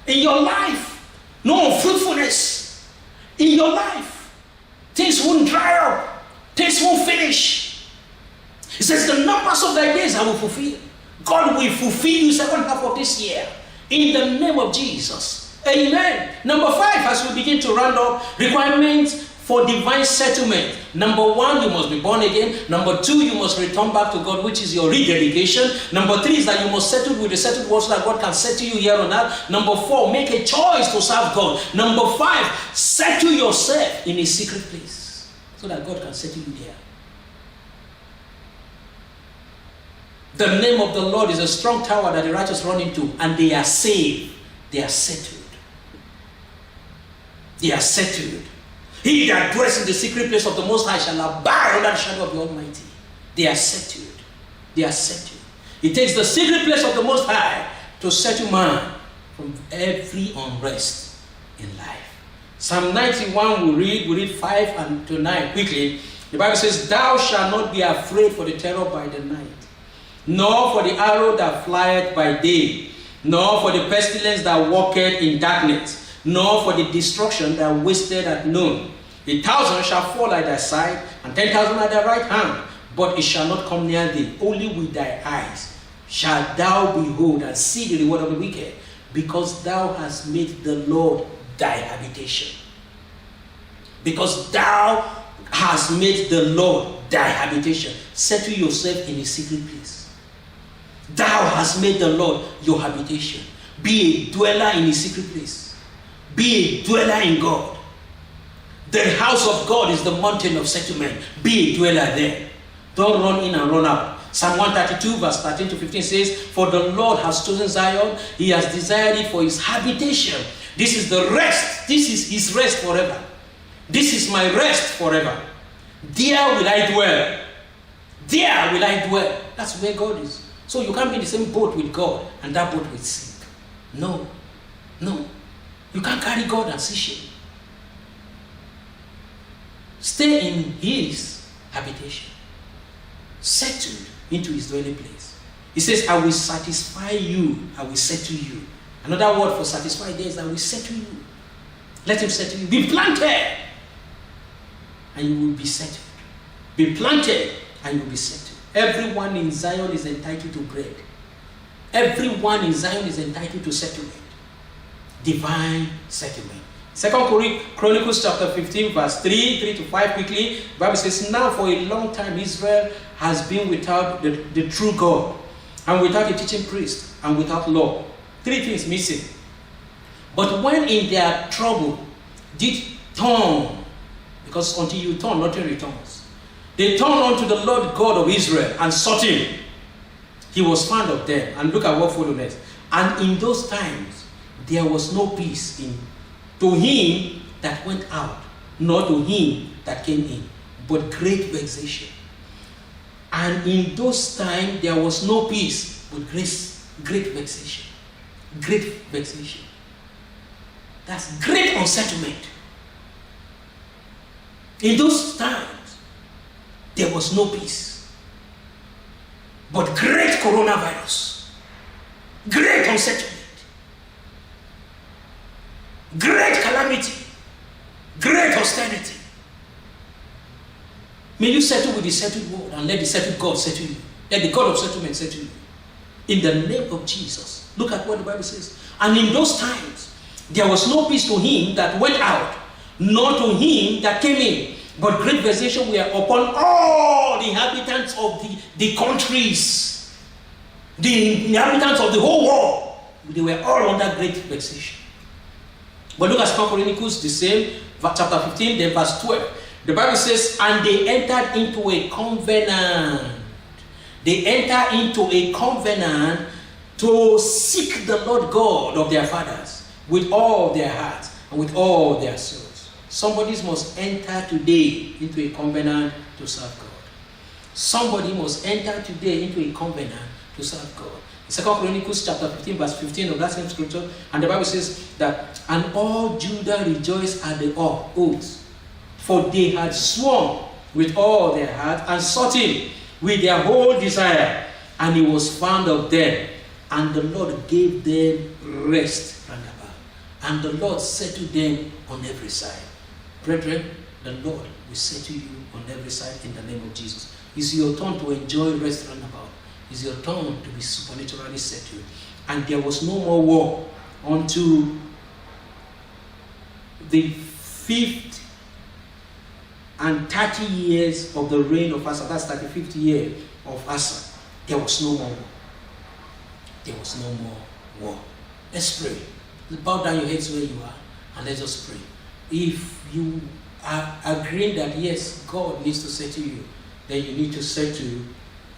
in your life, no unfruitfulness in your life. Things won't dry up, things won't finish. It says, the numbers of thy days I will fulfill. God will fulfill you second half of this year, in the name of Jesus. Amen. Number 5, as we begin to round up, requirements for divine settlement. Number 1, you must be born again. Number 2, you must return back to God, which is your rededication. Number 3 is that you must settle with the settled word so that God can settle you here on earth. Number 4, make a choice to serve God. Number 5, settle yourself in a secret place so that God can settle you there. The name of the Lord is a strong tower that the righteous run into, and they are saved. They are settled. They are settled. He that dwells in the secret place of the Most High shall abide under the shadow of the Almighty. They are settled. They are settled. It takes the secret place of the Most High to settle man from every unrest in life. Psalm 91 we read 5 and to 9 quickly. The Bible says, thou shalt not be afraid for the terror by the night, nor for the arrow that flieth by day, nor for the pestilence that walketh in darkness, nor for the destruction that wasteth at noon. 1,000 shall fall at thy side, and 10,000 at thy right hand, but it shall not come near thee. Only with thy eyes shalt thou behold and see the reward of the wicked, because thou hast made the Lord thy habitation. Because thou hast made the Lord thy habitation. Settle yourself in a secret place. Thou hast made the Lord your habitation. Be a dweller in a secret place. Be a dweller in God. The house of God is the mountain of settlement. Be a dweller there. Don't run in and run out. Psalm 132 verse 13 to 15 says, for the Lord has chosen Zion. He has desired it for his habitation. This is the rest. This is his rest forever. This is my rest forever. There will I dwell. There will I dwell. That's where God is. So you can't be in the same boat with God and that boat will sink. No. No. You can't carry God and see shame. Stay in his habitation. Settled into his dwelling place. He says, I will satisfy you. I will settle you Another word for satisfy there is that we settle you. Let him settle you. Be planted and you will be settled. Be planted and you will be settled. Everyone in Zion is entitled to bread. Everyone in Zion is entitled to settlement. Divine settlement. 2 Chronicles chapter 15 verse 3 to 5 quickly. The Bible says, now for a long time Israel has been without the true God, and without a teaching priest, and without law. 3 things missing. But when in their trouble did turn, because until you turn, nothing returns. They turned unto the Lord God of Israel and sought him. He was found of them. And look at what followed next. And in those times there was no peace to him that went out, nor to him that came in, but great vexation. And in those times there was no peace, but great vexation. Great vexation. That's great unsettlement. In those times there was no peace, but great coronavirus. Great unsettlement. Great calamity. Great austerity. May you settle with the settled word and let the settled God settle you. Let the God of settlement settle you. In the name of Jesus. Look at what the Bible says. And in those times, there was no peace to him that went out, nor to him that came in. But great vexation were upon all the inhabitants of the countries. The inhabitants of the whole world. They were all under great vexation. But look at 2 Chronicles, the same, chapter 15, then verse 12. The Bible says, and they entered into a covenant. They entered into a covenant to seek the Lord God of their fathers with all their hearts and with all their souls. Somebody must enter today into a covenant to serve God. Somebody must enter today into a covenant to serve God. 2 Chronicles chapter 15 verse 15 of that same scripture, and the Bible says that, and all Judah rejoiced at the oath, for they had sworn with all their heart and sought him with their whole desire, and he was found of them, and the Lord gave them rest round about, and the Lord settled them on every side. Brethren, the Lord will settle you on every side in the name of Jesus. It's your turn to enjoy rest round about. It's your turn to be supernaturally settled. And there was no more war unto the 5th and 30 years of the reign of Asa. That's 35th year of Asa. There was no more war. There was no more war. Let's pray. Bow down your heads where you are and let's just pray. If you are agreeing that yes, God needs to settle you, then you need to settle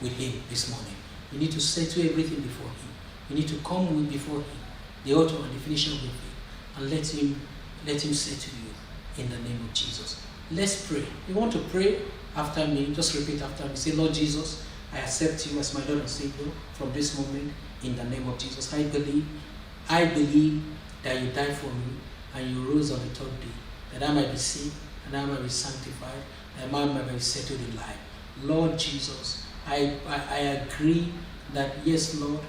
with him this morning. You need to settle everything before him. You need to come with before him, the author and the finisher with him, and let him settle you in the name of Jesus. Let's pray. You want to pray after me? Just repeat after me. Say, Lord Jesus, I accept you as my Lord and Savior from this moment in the name of Jesus. I believe that you died for me and you rose on the 3rd day, that I might be saved and I might be sanctified, that I might be settled in life. Lord Jesus, I agree that yes, Lord,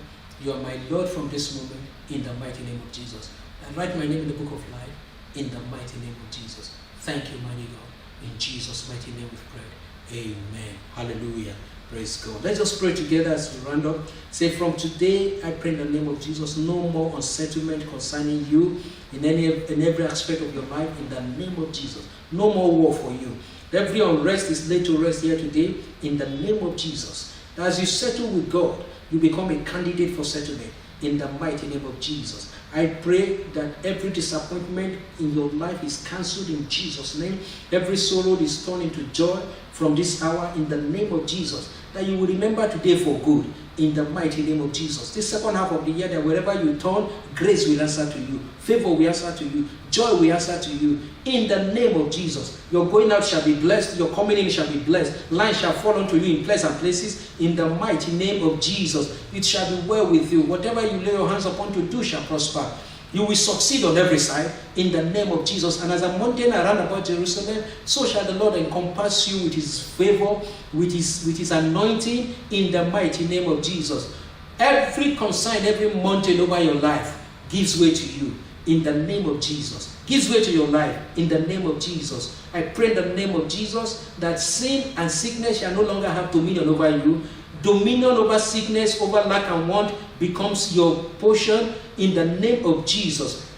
you are my Lord from this moment in the mighty name of Jesus. I write my name in the book of life in the mighty name of Jesus. Thank you, mighty God. In Jesus' mighty name we've prayed. Amen. Hallelujah. Praise God. Let's just pray together as we round up. Say, from today, I pray in the name of Jesus, no more unsettlement concerning you in every aspect of your life in the name of Jesus. No more war for you. Every unrest is laid to rest here today in the name of Jesus. As you settle with God, you become a candidate for settlement in the mighty name of Jesus. I pray that every disappointment in your life is cancelled in Jesus' name. Every sorrow is turned into joy from this hour in the name of Jesus. That you will remember today for good in the mighty name of Jesus. This second half of the year, that wherever you turn, grace will answer to you, favor will answer to you, joy will answer to you in the name of Jesus. Your going out shall be blessed, your coming in shall be blessed, lines shall fall unto you in pleasant places in the mighty name of Jesus. It shall be well with you. Whatever you lay your hands upon to do shall prosper. You will succeed on every side in the name of Jesus. And as a mountain around about Jerusalem, so shall the Lord encompass you with his favor, with his anointing in the mighty name of Jesus. Every consign, every mountain over your life, gives way to you in the name of Jesus. Gives way to your life in the name of Jesus. I pray in the name of Jesus that sin and sickness shall no longer have dominion over you. Dominion over sickness, over lack and want becomes your portion in the name of Jesus.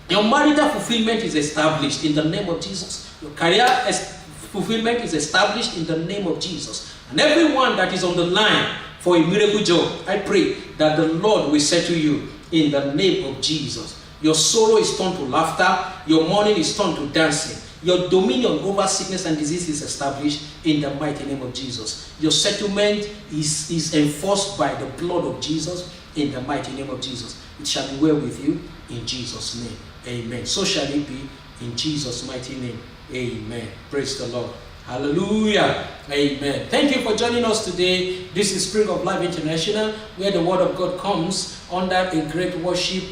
Your marital fulfillment is established in the name of Jesus. Your career fulfillment is established in the name of Jesus. And everyone that is on the line for a miracle job, I pray that the Lord will settle you in the name of Jesus. Your sorrow is turned to laughter. Your mourning is turned to dancing. Your dominion over sickness and disease is established in the mighty name of Jesus. Your settlement is enforced by the blood of Jesus in the mighty name of Jesus. It shall be well with you in Jesus' name. Amen. So shall it be in Jesus' mighty name. Amen. Praise the Lord. Hallelujah. Amen. Thank you for joining us today. This is Spring of Life International, where the Word of God comes under a great worship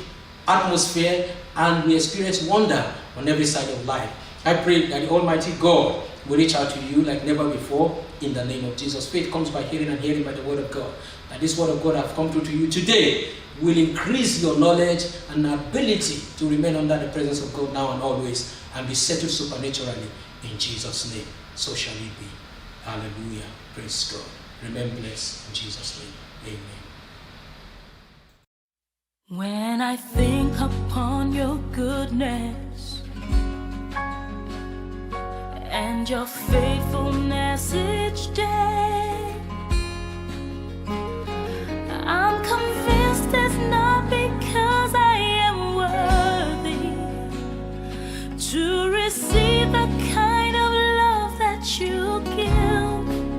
atmosphere and we experience wonder on every side of life. I pray that the Almighty God will reach out to you like never before in the name of Jesus. Faith comes by hearing and hearing by the Word of God. That this Word of God have come through to you today will increase your knowledge and ability to remain under the presence of God now and always and be settled supernaturally in Jesus' name. So shall it be. Hallelujah. Praise God. Remain blessed in Jesus' name. Amen. When I think upon your goodness and your faithfulness each day, I'm convinced it's not because I am worthy to receive the kind of love that you give,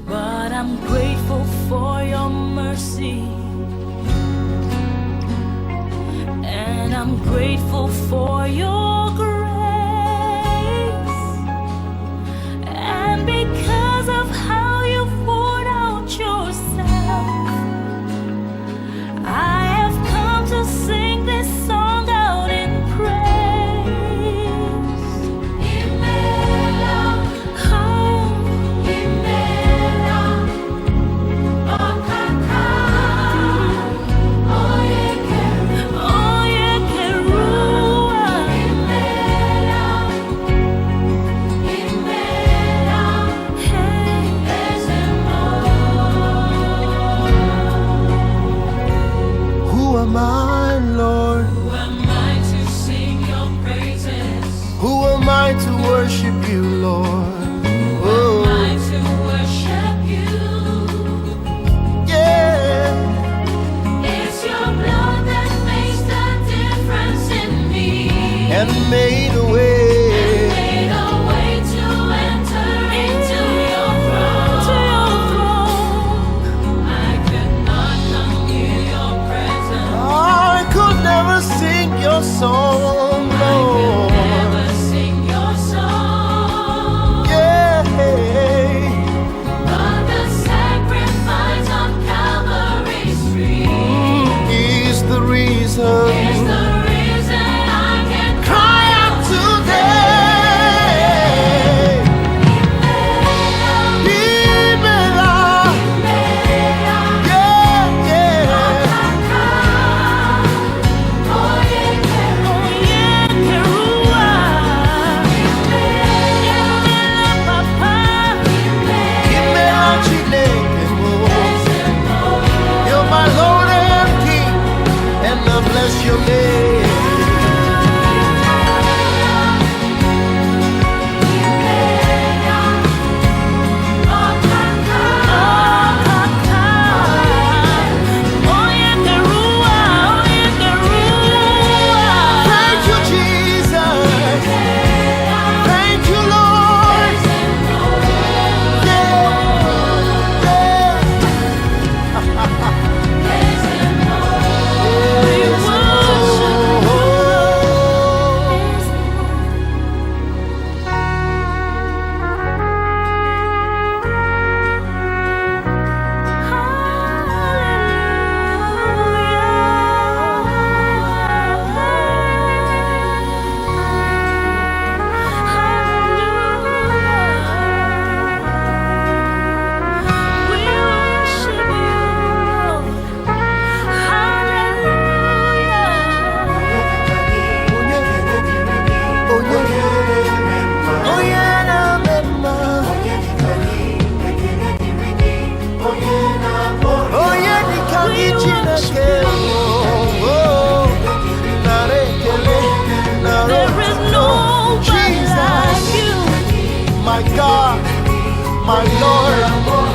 but I'm grateful for your mercy. And I'm grateful for your grace, and because of how you poured out yourself, I have come to sing this song out in praise. Imela, oh, Imela, oh, Kaka, oh, My Lord, who am I to sing your praises? who am I to worship you, Lord? Who am I to worship you? Yeah, It's your blood that makes the difference in me, and made a way. and made a way to enter into your throne. I could not come near your presence. I could never sing your song, I Lord. could never sing your song. Yeah, But the sacrifice on Calvary's tree is the reason. is the reason I can Cry out today. Imela, yeah, yeah. my Lord.